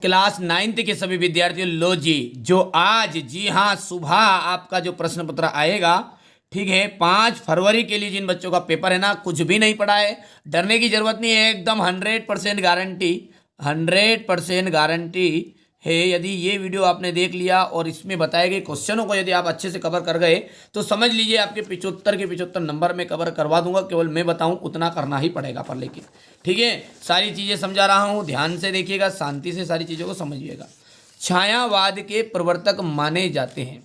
Class 9th के सभी विद्यार्थियों, लो जी, जो आज, जी हाँ, सुबह आपका जो प्रश्न पत्र आएगा, ठीक है, 5 फरवरी के लिए जिन बच्चों का पेपर है ना, कुछ भी नहीं पढ़ा है, डरने की जरूरत नहीं है, एकदम 100% गारंटी, 100% गारंटी है। यदि ये वीडियो आपने देख लिया और इसमें बताए गए क्वेश्चनों को यदि आप अच्छे से कवर कर गए तो समझ लीजिए आपके 75 के 75 नंबर में कवर करवा दूंगा। केवल मैं बताऊं उतना करना ही पड़ेगा पर, लेकिन ठीक है, सारी चीज़ें समझा रहा हूं, ध्यान से देखिएगा, शांति से सारी चीज़ों को समझिएगा। छायावाद के प्रवर्तक माने जाते हैं।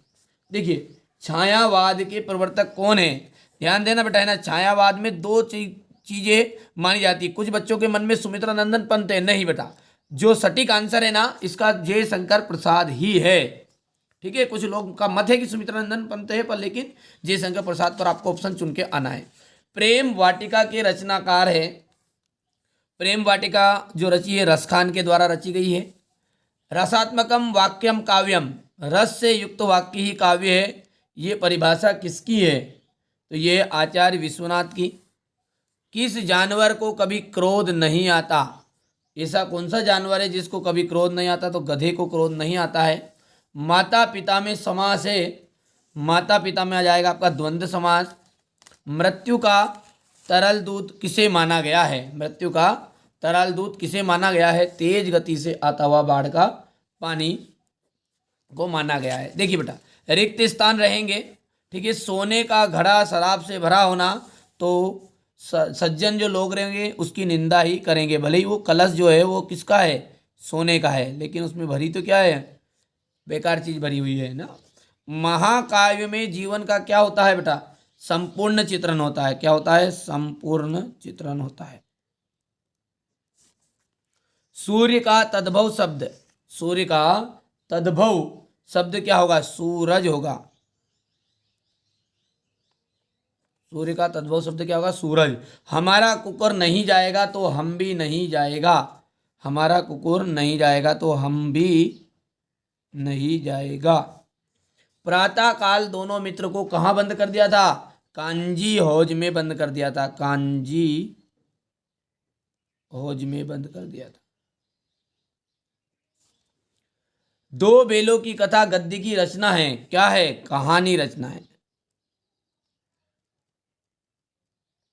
देखिए, छायावाद के प्रवर्तक कौन है, ध्यान देना बेटा, है ना। छायावाद में दो चीजें मानी जाती है। कुछ बच्चों के मन में सुमित्रा नंदन पंत है, नहीं बेटा, जो सटीक आंसर है ना इसका जयशंकर प्रसाद ही है। ठीक है, कुछ लोग का मत है कि सुमित्रा नंदन पंत है, पर लेकिन जयशंकर प्रसाद पर आपको ऑप्शन चुन के आना है। प्रेम वाटिका के रचनाकार है, प्रेम वाटिका जो रची है रसखान के द्वारा रची गई है। रसात्मकम वाक्यम काव्यम, रस से युक्त वाक्य ही काव्य है, ये परिभाषा किसकी है, तो ये आचार्य विश्वनाथ की। किस जानवर को कभी क्रोध नहीं आता, ऐसा कौन सा जानवर है जिसको कभी क्रोध नहीं आता, तो गधे को क्रोध नहीं आता है। माता पिता में समास है, माता पिता में आ जाएगा आपका द्वंद्व समास। मृत्यु का तरल दूत किसे माना गया है, मृत्यु का तरल दूत किसे माना गया है, तेज गति से आता हुआ बाढ़ का पानी को माना गया है। देखिए बेटा, रिक्त स्थान रहेंगे, ठीक है, सोने का घड़ा शराब से भरा होना, तो सज्जन जो लोग रहेंगे उसकी निंदा ही करेंगे, भले ही वो कलश जो है वो किसका है, सोने का है, लेकिन उसमें भरी तो क्या है, बेकार चीज भरी हुई है ना। महाकाव्य में जीवन का क्या होता है बेटा, संपूर्ण चित्रण होता है। क्या होता है, संपूर्ण चित्रण होता है। सूर्य का तद्भव शब्द, सूर्य का तद्भव शब्द क्या होगा, सूरज होगा। सूर्य का तद्भव शब्द क्या होगा, सूरज। हमारा कुकुर नहीं जाएगा तो हम भी नहीं जाएगा, हमारा कुकुर नहीं जाएगा तो हम भी नहीं जाएगा। प्रातः काल दोनों मित्र को कहाँ बंद कर दिया था, कांजी हौज में बंद कर दिया था, कांजी हौज में बंद कर दिया था। दो बेलों की कथा गद्य की रचना है, क्या है, कहानी रचना है।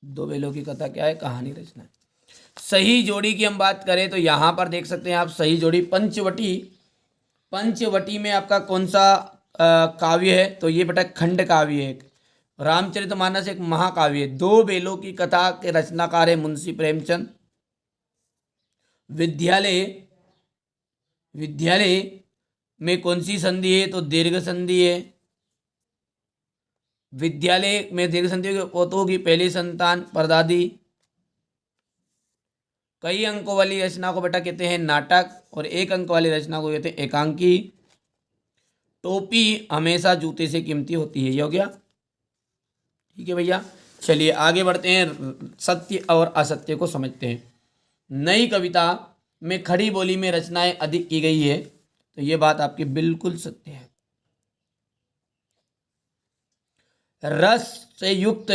दो बेलों की कथा क्या है, कहानी रचना है। सही जोड़ी की हम बात करें तो यहां पर देख सकते हैं आप, सही जोड़ी पंचवटी। पंचवटी में आपका कौन सा काव्य है, तो ये बेटा खंड काव्य है। रामचरितमानस एक महाकाव्य है। दो बेलों की कथा के रचनाकार है मुंशी प्रेमचंद। विद्यालय, विद्यालय में कौन सी संधि है, तो दीर्घ संधि है। विद्यालय में दीर्घ संधि होगी पहली संतान परदादी। कई अंकों वाली रचना को बेटा कहते हैं नाटक, और एक अंक वाली रचना को कहते हैं एकांकी। टोपी हमेशा जूते से कीमती होती है, ये हो गया। ठीक है भैया, चलिए आगे बढ़ते हैं, सत्य और असत्य को समझते हैं। नई कविता में खड़ी बोली में रचनाएं अधिक की गई है, तो ये बात आपकी बिल्कुल सत्य है। रस से युक्त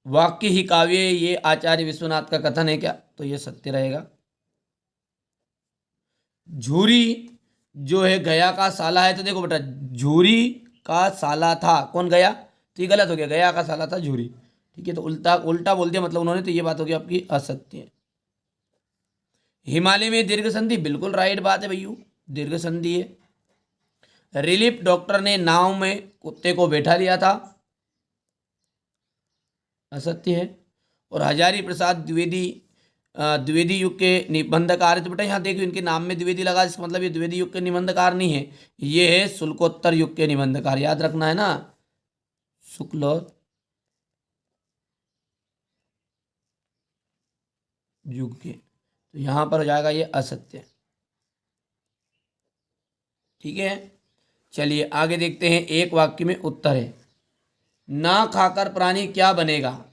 वाक्य ही काव्य, ये आचार्य विश्वनाथ का कथन है क्या, तो ये सत्य रहेगा। झूरी जो है गया का साला है, तो देखो बेटा, झूरी का साला था कौन, गया, तो ये गलत हो गया, गया का साला था झूरी। ठीक है, तो उल्टा उल्टा बोल दिया मतलब उन्होंने, तो ये बात होगी आपकी असत्य। हिमालय में दीर्घ संधि, बिल्कुल राइट बात है भैया, दीर्घ संधि है। रिलीफ डॉक्टर ने नाव में कुत्ते को बैठा लिया था, असत्य है। और हजारी प्रसाद द्विवेदी द्विवेदी युग के निबंधकार है, तो बेटा यहाँ देखो इनके नाम में द्विवेदी लगा, इसका मतलब ये द्विवेदी युग के निबंधकार नहीं है, ये है शुल्कोत्तर युग के निबंधकार, याद रखना है ना, शुक्ल युग के, तो यहाँ पर हो जाएगा ये असत्य। ठीक है, चलिए आगे देखते हैं, एक वाक्य में उत्तर है। ना खाकर प्राणी क्या बनेगा,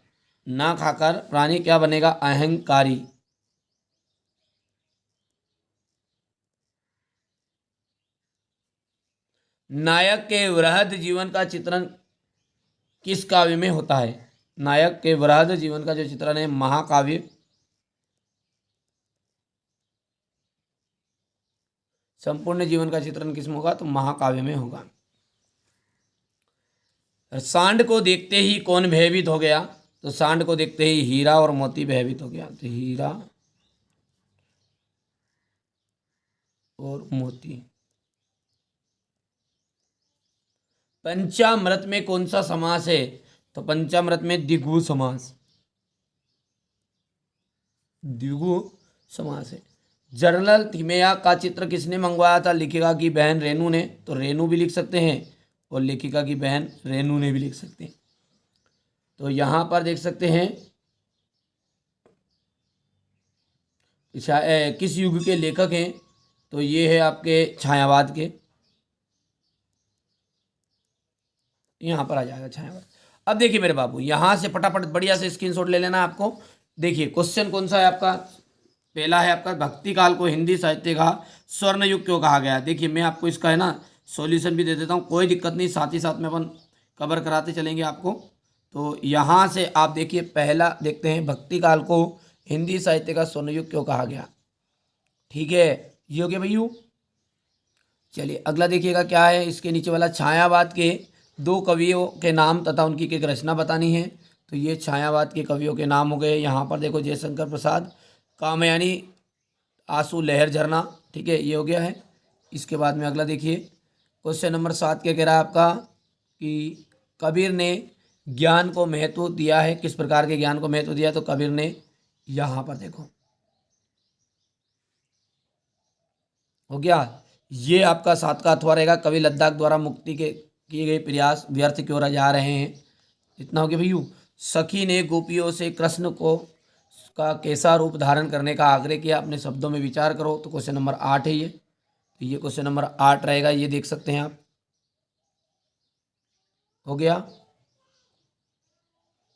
ना खाकर प्राणी क्या बनेगा, अहंकारी। नायक के वृहद जीवन का चित्रण किस काव्य में होता है, नायक के वृहद जीवन का जो चित्रण है महाकाव्य। संपूर्ण जीवन का चित्रण किसमें होगा? तो महाकाव्य में होगा। सांड को देखते ही कौन भयभीत हो गया? तो सांड को देखते ही हीरा और मोती भयभीत हो गया। तो हीरा और मोती। पंचामृत में कौन सा समास है? तो पंचामृत में द्विगु समास, द्विगु समास है। जर्नल थिमेया का चित्र किसने मंगवाया था? लेखिका की बहन रेनू ने। तो रेनू भी लिख सकते हैं और लेखिका की बहन रेनू ने भी लिख सकते हैं। तो यहाँ पर देख सकते हैं किस युग के लेखक हैं? तो ये है आपके छायावाद के, यहाँ पर आ जाएगा छायावाद। अब देखिए मेरे बाबू, यहाँ से फटाफट बढ़िया से स्क्रीनशॉट ले लेना आपको। देखिए क्वेश्चन कौन सा है आपका? पहला है आपका, भक्ति काल को हिंदी साहित्य का स्वर्ण युग क्यों कहा गया? देखिए मैं आपको इसका है ना सॉल्यूशन भी दे देता हूँ, कोई दिक्कत नहीं, साथ ही साथ में अपन कवर कराते चलेंगे आपको। तो यहाँ से आप देखिए पहला देखते हैं, भक्ति काल को हिंदी साहित्य का स्वर्ण युग क्यों कहा गया? ठीक है, ये हो गया भैया। चलिए अगला देखिएगा क्या है, इसके नीचे वाला छायावाद के दो कवियों के नाम तथा उनकी एक रचना बतानी है। तो ये छायावाद के कवियों के नाम हो गए। यहाँ पर देखो, जयशंकर प्रसाद, कामयानी, आंसू, लहर, झरना। ठीक है, ये हो गया है। इसके बाद में अगला देखिए, क्वेश्चन नंबर 7 क्या कह रहा है आपका कि कबीर ने ज्ञान को महत्व दिया है। किस प्रकार के ज्ञान को महत्व दिया? तो कबीर ने, यहाँ पर देखो हो गया, ये आपका 7 का अथवा रहेगा। कवि लद्दाख द्वारा मुक्ति के किए गए प्रयास व्यर्थ क्यों रह जा रहे हैं? इतना हो गया भैया। सखी ने गोपियों से कृष्ण को का कैसा रूप धारण करने का आग्रह किया? अपने शब्दों में विचार करो। तो क्वेश्चन नंबर 8 है ये। तो ये क्वेश्चन नंबर 8 रहेगा, ये देख सकते हैं आप। हो गया,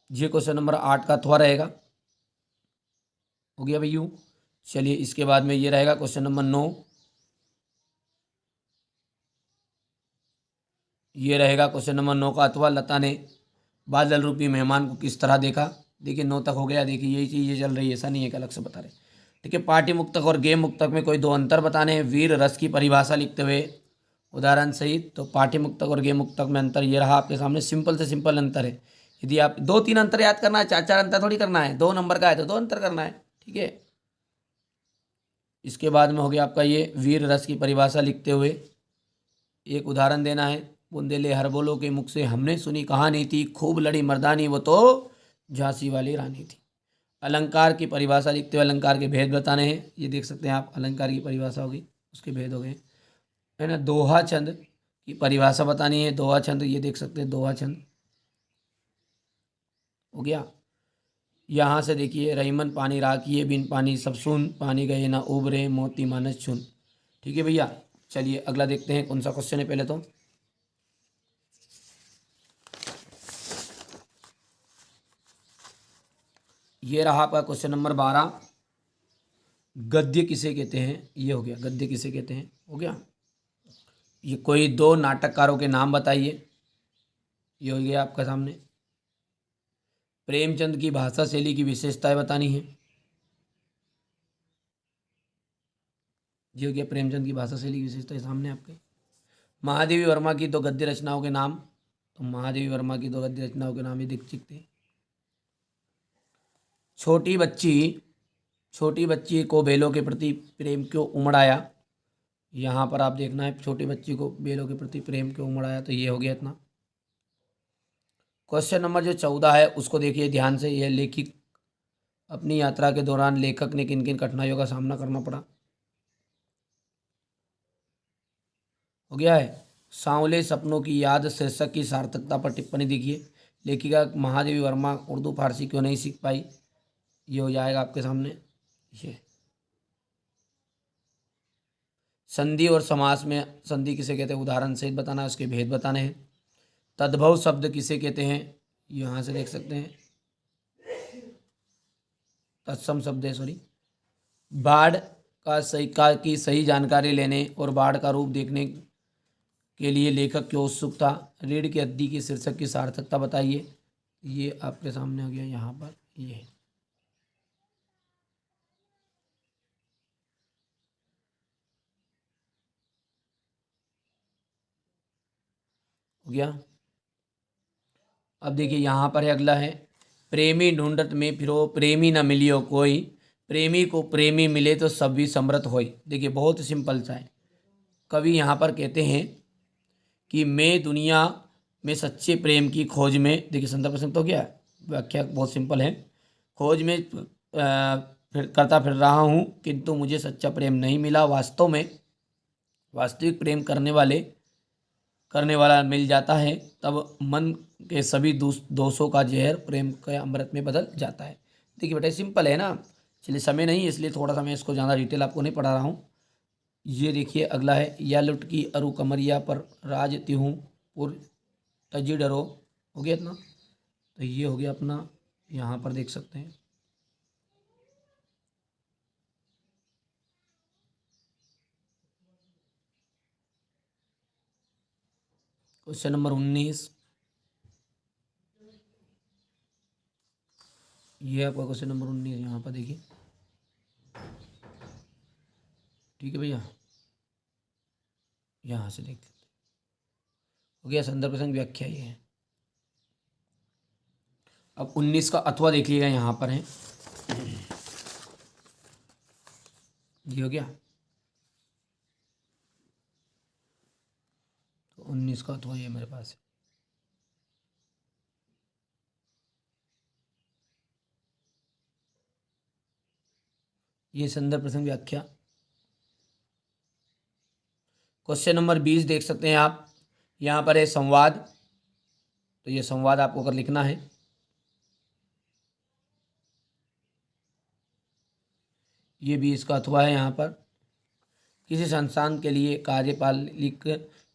ये क्वेश्चन नंबर 8 का अथवा रहेगा। हो गया भैया। चलिए इसके बाद में ये रहेगा क्वेश्चन नंबर 9। ये रहेगा क्वेश्चन नंबर 9 का अथवा, लता ने बादल रूपी मेहमान को किस तरह देखा? देखिए 9 तक हो गया। देखिए यही चीज़ ये चल रही है, ऐसा नहीं है कि अलग से बता रहे। ठीक है, पाठ्य मुक्तक और गेय मुक्तक में कोई दो अंतर बताने हैं। वीर रस की परिभाषा लिखते हुए उदाहरण सहित। तो पाठ्य मुक्तक और गेय मुक्तक में अंतर ये रहा आपके सामने, सिंपल से सिंपल अंतर है। यदि आप 2-3 अंतर याद करना है, 4-4 अंतर थोड़ी करना है। 2 नंबर का है तो 2 अंतर करना है। ठीक है, इसके बाद में हो गया आपका ये, वीर रस की परिभाषा लिखते हुए एक उदाहरण देना है। बुंदेले हरबोलो के मुख से हमने सुनी कहानी थी, खूब लड़ी मर्दानी वो तो झांसी वाली रानी थी। अलंकार की परिभाषा लिखते हुए अलंकार के भेद बताने हैं। ये देख सकते हैं आप, अलंकार की परिभाषा होगी, उसके भेद हो गए, है ना। दोहा छंद की परिभाषा बतानी है। दोहा छंद, ये देख सकते हैं, दोहा छंद हो गया। यहाँ से देखिए, रहीमन पानी राखिए बिन पानी सब सुन, पानी गए ना उबरे मोती मानस चुन। ठीक है भैया। चलिए अगला देखते हैं कौन सा क्वेश्चन है पहले तो। ये रहा आपका क्वेश्चन नंबर 12, गद्य किसे कहते हैं? ये हो गया, गद्य किसे कहते हैं, हो गया। ये कोई 2 नाटककारों के नाम बताइए। ये हो गया आपका सामने। प्रेमचंद की भाषा शैली की विशेषताएं बतानी है। ये हो गया प्रेमचंद की भाषा शैली की विशेषताएं सामने आपके। महादेवी वर्मा की 2 गद्य रचनाओं के नाम। तो महादेवी वर्मा की 2 गद्य रचनाओं के नाम ये दिख सकते हैं। छोटी बच्ची को बेलों के प्रति प्रेम क्यों उमड़ आया? यहाँ पर आप देखना है, छोटी बच्ची को बेलों के प्रति प्रेम क्यों उमड़ आया। तो ये हो गया इतना। क्वेश्चन नंबर जो 14 है उसको देखिए ध्यान से। यह लेखक अपनी यात्रा के दौरान लेखक ने किन किन कठिनाइयों का सामना करना पड़ा? हो गया है। सांवले सपनों की याद शीर्षक की सार्थकता पर टिप्पणी देखिए। लेखिका महादेवी वर्मा उर्दू फारसी क्यों नहीं सीख पाई? ये हो जाएगा आपके सामने। ये संधि और समास में संधि किसे कहते हैं, उदाहरण सहित बताना है, उसके भेद बताने हैं। तद्भव शब्द किसे कहते हैं? यहाँ से देख सकते हैं, तत्सम शब्द है, सॉरी। बाढ़ की सही जानकारी लेने और बाढ़ का रूप देखने के लिए लेखक क्यों उत्सुक था? रीढ़ की हड्डी की शीर्षक की सार्थकता बताइए। ये आपके सामने हो गया यहाँ पर। ये हो गया। अब देखिए यहाँ पर है अगला है, प्रेमी ढूंढत में फिरो प्रेमी न मिलियो कोई, प्रेमी को प्रेमी मिले तो सभी समृत होई। देखिए बहुत सिंपल सा है। कवि यहाँ पर कहते हैं कि मैं दुनिया में सच्चे प्रेम की खोज में, देखिए संदर्भ प्रसंग तो क्या है, व्याख्या बहुत सिंपल है, खोज में फिर करता फिर रहा हूँ किंतु मुझे सच्चा प्रेम नहीं मिला। वास्तव में वास्तविक प्रेम करने वाला मिल जाता है, तब मन के सभी दोषों का जहर प्रेम के अमृत में बदल जाता है। देखिए बेटा सिंपल है ना, चलिए समय नहीं है इसलिए थोड़ा सा मैं इसको ज़्यादा डिटेल आपको नहीं पढ़ा रहा हूँ। ये देखिए अगला है, या लुट की अरु कमरिया पर राज तिहूँ पुर तजी डरो। हो गया इतना, तो ये हो गया अपना, यहाँ पर देख सकते हैं। क्वेश्चन नंबर 19, ये आपका क्वेश्चन नंबर 19 यहाँ पर देखिए। ठीक है भैया, यहाँ से देख लेते। हो गया संदर्भ प्रसंग व्याख्या ये है। अब 19 का अथवा देख लीजिएगा, यहाँ पर है, ये हो गया। तो 19 का अथवा ये मेरे पास है। ये संदर्भ प्रसंग व्याख्या। क्वेश्चन नंबर 20 देख सकते हैं आप, यहाँ पर है संवाद, तो ये संवाद आपको अगर लिखना है, ये 20 का अथवा है। यहाँ पर किसी संस्थान के लिए कार्यपालिक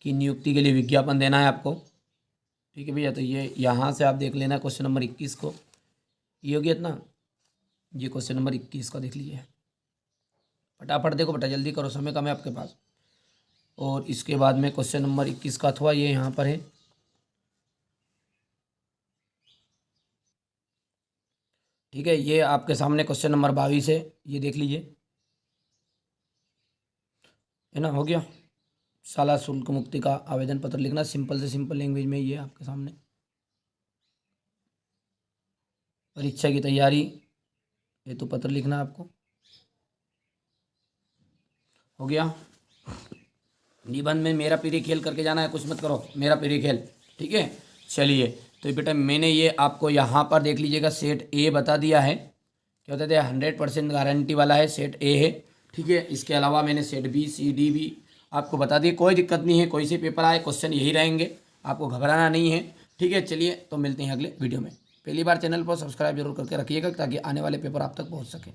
की नियुक्ति के लिए विज्ञापन देना है आपको। ठीक है भैया, तो ये यहाँ से आप देख लेना क्वेश्चन नंबर 21 को। ये हो गया इतना, ये क्वेश्चन नंबर 21 का देख लीजिए, फटाफट देखो बेटा, जल्दी करो, समय कम है आपके पास। और इसके बाद में क्वेश्चन नंबर 21 का अथवा ये यहाँ पर है। ठीक है, ये आपके सामने क्वेश्चन नंबर 22 है, ये देख लीजिए, है ना। हो गया, शाला शुल्क मुक्ति का आवेदन पत्र लिखना, सिंपल से सिंपल लैंग्वेज में, ये आपके सामने। परीक्षा की तैयारी हेतु पत्र लिखना आपको। हो गया। निबंध में मेरा प्रिय खेल करके जाना है, कुछ मत करो, मेरा प्रिय खेल। ठीक है, चलिए, तो बेटा मैंने ये आपको यहाँ पर देख लीजिएगा, सेट ए बता दिया है, क्या होता है 100% गारंटी वाला है, सेट ए है। ठीक है, इसके अलावा मैंने सेट बी सी डी भी आपको बता दिए, कोई दिक्कत नहीं है, कोई से पेपर आए क्वेश्चन यही रहेंगे, आपको घबराना नहीं है। ठीक है, चलिए तो मिलते हैं अगले वीडियो में। पहली बार चैनल पर सब्सक्राइब जरूर करके रखिएगा ताकि आने वाले पेपर आप तक पहुँच सके।